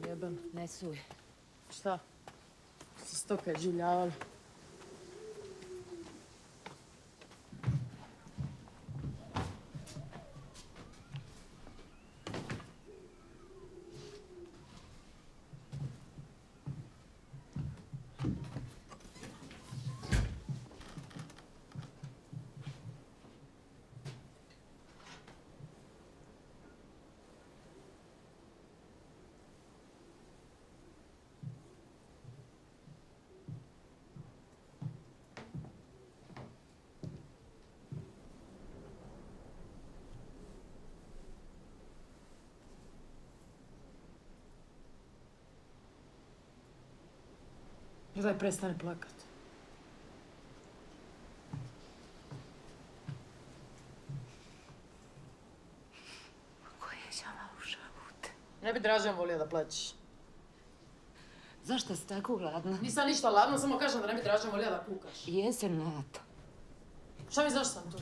jeben. Ne suj. Šta? Se stoka življavali. Daj, prestani plakat. Koje ćama u žavut. Ne bi Dražen volio da plaćeš. Zašto si tako gladna? Nisam ništa ladna, samo kažem da ne bi Dražen volio da kukaš. Jesam na to. Šta mi zašto sam tu?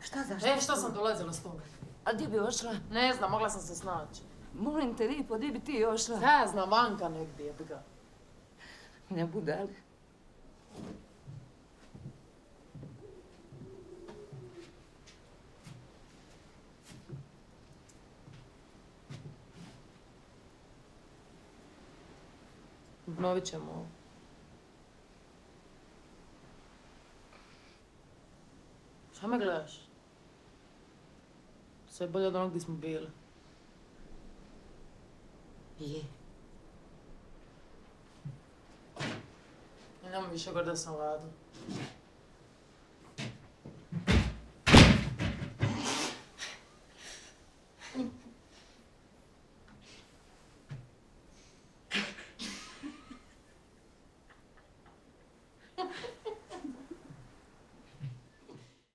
Šta zašto? Šta sam dolazila s toga? A gdje bi ošla? Ne znam, mogla sam se snaći. Molim te, Lipo, gdje bi ti ošla? Ne znam, vanka negdje, jebi ga. Ne budali. Obnovit ćemo ovo. Šta me gledaš? Sve je bolje od onog gdje smo bili. Je. I nemoj više gore da sam ladna.